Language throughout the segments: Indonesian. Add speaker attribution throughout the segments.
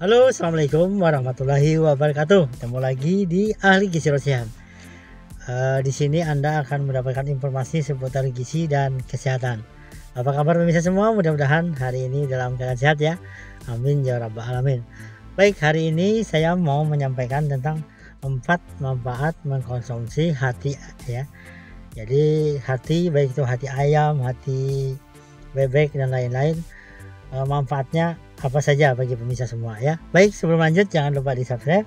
Speaker 1: Halo, assalamualaikum warahmatullahi wabarakatuh. Ketemu lagi di Ahli Gizi Rosihan. Di sini Anda akan mendapatkan informasi seputar gizi dan kesehatan. Apa kabar pemirsa semua? Mudah-mudahan hari ini dalam keadaan sehat ya. Amin ya rabbal alamin. Baik, hari ini saya mau menyampaikan tentang 4 manfaat mengkonsumsi hati ya. Jadi hati, baik itu hati ayam, hati bebek dan lain-lain, manfaatnya apa saja bagi pemirsa semua ya. Baik, sebelum lanjut jangan lupa di subscribe,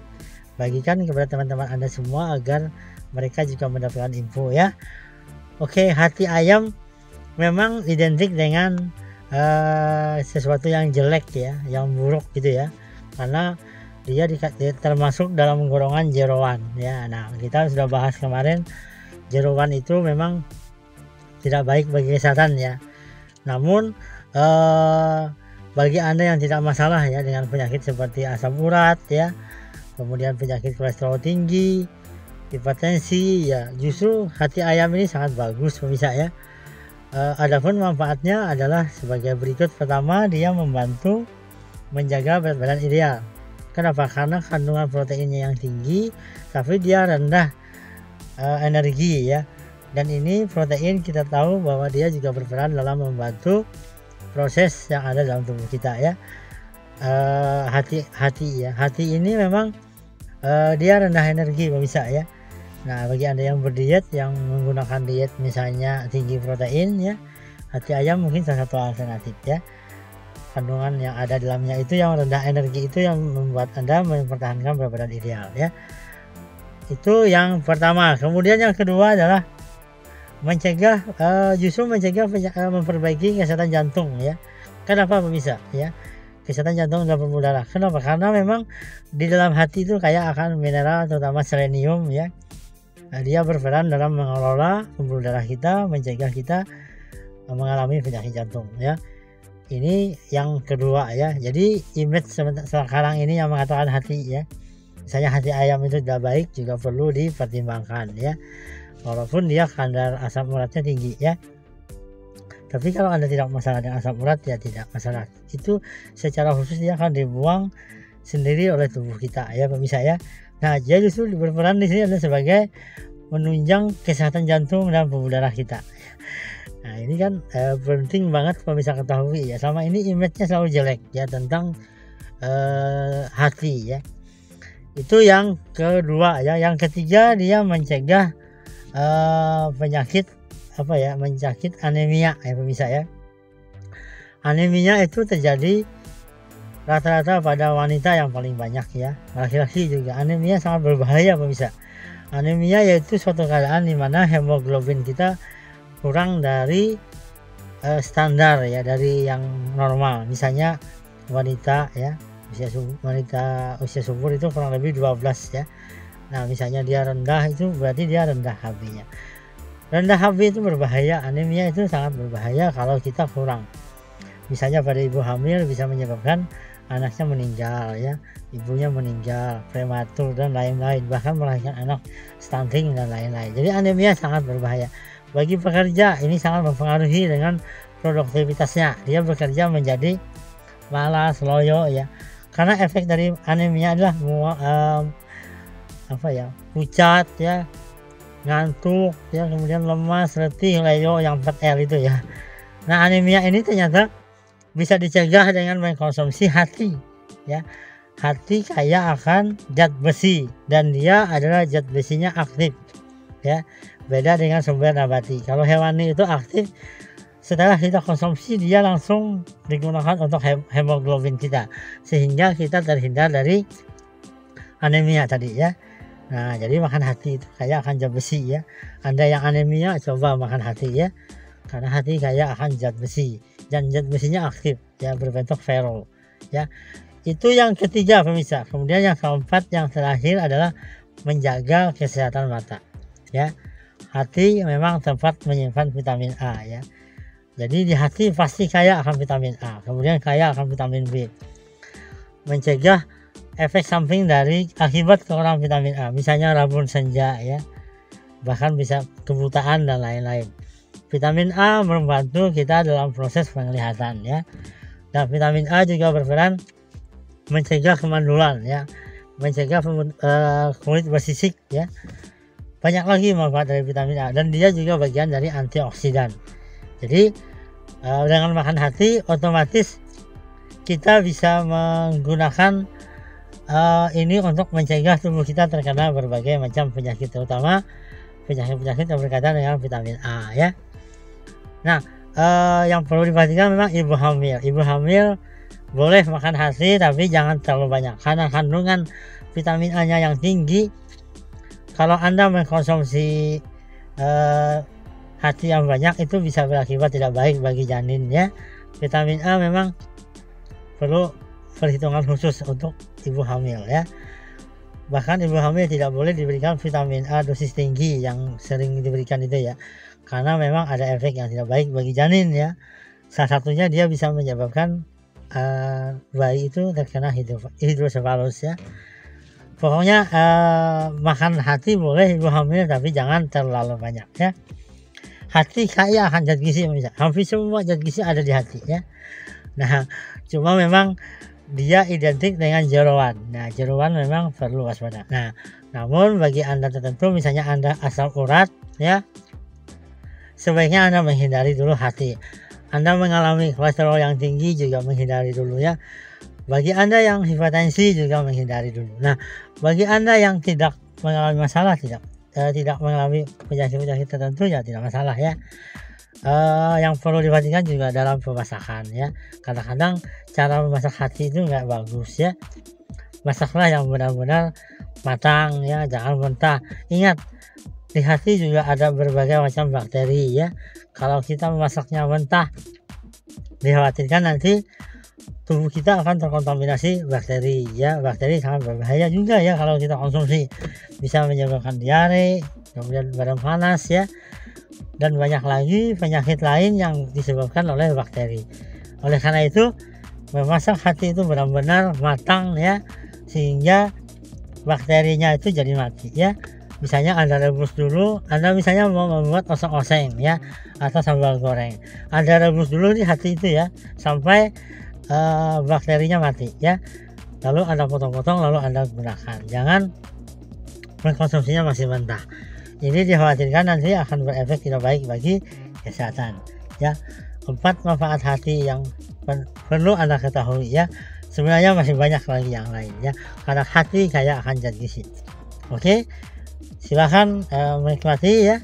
Speaker 1: bagikan kepada teman-teman Anda semua agar mereka juga mendapatkan info ya. Oke, hati ayam memang identik dengan sesuatu yang jelek ya, yang buruk gitu ya, karena dia termasuk dalam golongan jeroan ya. Nah, kita sudah bahas kemarin, jeroan itu memang tidak baik bagi kesehatan ya. Namun bagi Anda yang tidak masalah ya dengan penyakit seperti asam urat ya, kemudian penyakit kolesterol tinggi, hipertensi ya, justru hati ayam ini sangat bagus pemirsa ya. Adapun manfaatnya adalah sebagai berikut. Pertama, dia membantu menjaga berat badan ideal. Kenapa? Karena kandungan proteinnya yang tinggi tapi dia rendah energi ya. Dan ini protein kita tahu bahwa dia juga berperan dalam membantu proses yang ada dalam tubuh kita ya. Hati ini memang dia rendah energi pemirsa ya. Nah, bagi Anda yang berdiet, yang menggunakan diet misalnya tinggi protein ya, hati ayam mungkin salah satu alternatif ya. Kandungan yang ada dalamnya itu yang rendah energi, itu yang membuat Anda mempertahankan berat badan ideal ya. Itu yang pertama. Kemudian yang kedua adalah mencegah, memperbaiki kesehatan jantung ya. Kenapa pemirsa ya? Kesehatan jantung dan pembuluh darah. Kenapa? Karena memang di dalam hati itu kaya akan mineral, terutama selenium ya. Dia berperan dalam mengelola pembuluh darah kita, mencegah kita mengalami penyakit jantung ya. Ini yang kedua ya. Jadi image sekarang ini yang mengatakan hati ya, misalnya hati ayam itu tidak baik, juga perlu dipertimbangkan ya. Walaupun dia kadar asam uratnya tinggi ya. Tapi kalau Anda tidak masalah dengan asam urat ya tidak masalah. Itu secara khusus dia akan dibuang sendiri oleh tubuh kita ya pemirsa ya. Nah, dia justru berperan di sini adalah sebagai menunjang kesehatan jantung dan pembuluh darah kita. Nah, ini kan penting banget pemirsa ketahui ya. Selama ini image-nya selalu jelek ya tentang hati ya. Itu yang kedua ya. Yang ketiga, dia mencegah penyakit penyakit anemia ya pemirsa ya. Anemia itu terjadi rata-rata pada wanita yang paling banyak ya. Laki-laki juga anemia sangat berbahaya pemirsa. Anemia yaitu suatu keadaan di mana hemoglobin kita kurang dari standar ya, dari yang normal. Misalnya wanita ya, usia subur itu kurang lebih 12 ya. Nah, misalnya dia rendah, itu berarti dia rendah HB-nya. Rendah HB itu berbahaya, anemia itu sangat berbahaya kalau kita kurang. Misalnya pada ibu hamil bisa menyebabkan anaknya meninggal ya, ibunya meninggal prematur dan lain-lain, bahkan melahirkan anak stunting dan lain-lain. Jadi anemia sangat berbahaya. Bagi pekerja ini sangat mempengaruhi dengan produktivitasnya. Dia bekerja menjadi malas, loyo ya. Karena efek dari anemia adalah pucat ya, ngantuk ya, kemudian lemas, letih, loyo, yang 4L itu ya. Nah, anemia ini ternyata bisa dicegah dengan mengkonsumsi hati ya. Hati kaya akan zat besi dan dia adalah zat besinya aktif ya. Beda dengan sumber nabati. Kalau hewani itu aktif, setelah kita konsumsi dia langsung digunakan untuk hemoglobin kita, sehingga kita terhindar dari anemia tadi ya. Nah, jadi makan hati itu kaya akan zat besi ya. Anda yang anemia coba makan hati ya, karena hati kaya akan zat besi dan zat besinya aktif ya, berbentuk ferro ya. Itu yang ketiga pemirsa. Kemudian yang keempat, yang terakhir adalah menjaga kesehatan mata ya. Hati memang tempat menyimpan vitamin A ya. Jadi di hati pasti kaya akan vitamin A, kemudian kaya akan vitamin B. Mencegah efek samping dari akibat kekurangan vitamin A, misalnya rabun senja ya, bahkan bisa kebutaan dan lain-lain. Vitamin A membantu kita dalam proses penglihatan ya. Dan vitamin A juga berperan mencegah kemandulan ya, mencegah kulit bersisik ya. Banyak lagi manfaat dari vitamin A, dan dia juga bagian dari antioksidan. Jadi dengan makan hati otomatis kita bisa menggunakan ini untuk mencegah tubuh kita terkena berbagai macam penyakit, terutama penyakit-penyakit yang berkaitan dengan vitamin A ya. Nah, yang perlu diperhatikan memang ibu hamil. Ibu hamil boleh makan hati tapi jangan terlalu banyak karena kandungan vitamin A-nya yang tinggi. Kalau Anda mengkonsumsi hati yang banyak itu bisa berakibat tidak baik bagi janin ya. Vitamin A memang perlu perhitungan khusus untuk ibu hamil ya. Bahkan ibu hamil tidak boleh diberikan vitamin A dosis tinggi yang sering diberikan itu ya, karena memang ada efek yang tidak baik bagi janin ya. Salah satunya dia bisa menyebabkan bayi itu terkena hidrosefalus ya. Pokoknya makan hati boleh ibu hamil tapi jangan terlalu banyak ya. Hati kaya akan zat gizi, hampir semua zat gizi ada di hati ya. Nah, cuma memang dia identik dengan jeroan. Nah, jeroan memang perlu waspada. Nah, namun bagi Anda tertentu, misalnya Anda asam urat ya, sebaiknya Anda menghindari dulu hati. Anda mengalami kolesterol yang tinggi juga menghindari dulu ya. Bagi Anda yang hipertensi juga menghindari dulu. Nah, bagi Anda yang tidak mengalami masalah, tidak mengalami penyakit-penyakit tertentu ya tidak masalah ya. Yang perlu diperhatikan juga dalam pemasakan ya. Kadang-kadang cara memasak hati itu nggak bagus ya. Masaklah yang benar-benar matang ya, jangan mentah. Ingat, di hati juga ada berbagai macam bakteri ya. Kalau kita memasaknya mentah, dikhawatirkan nanti tubuh kita akan terkontaminasi bakteri ya. Bakteri sangat berbahaya juga ya kalau kita konsumsi, bisa menyebabkan diare, kemudian badan panas ya, dan banyak lagi penyakit lain yang disebabkan oleh bakteri. Oleh karena itu memasak hati itu benar-benar matang ya, sehingga bakterinya itu jadi mati ya. Misalnya Anda rebus dulu, Anda misalnya mau membuat oseng-oseng ya, atau sambal goreng, Anda rebus dulu di hati itu ya sampai bakterinya mati ya, lalu Anda potong-potong, lalu Anda gunakan. Jangan mengkonsumsinya masih mentah, ini dikhawatirkan nanti akan berefek tidak baik bagi kesehatan ya. 4 manfaat hati yang perlu Anda ketahui ya. Sebenarnya masih banyak lagi yang lain ya, karena hati kaya akan zat gizi. Oke, silakan menikmati ya,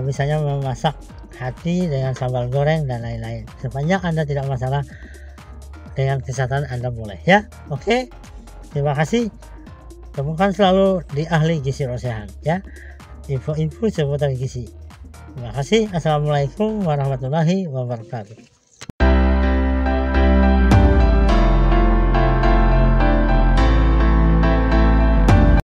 Speaker 1: misalnya memasak hati dengan sambal goreng dan lain-lain. Sepanjang Anda tidak masalah dengan kesehatan, Anda boleh ya. Oke, terima kasih. Temukan selalu di Ahli Gizi Rosehan ya, info-info seputar gizi. Terima kasih. Assalamualaikum warahmatullahi wabarakatuh.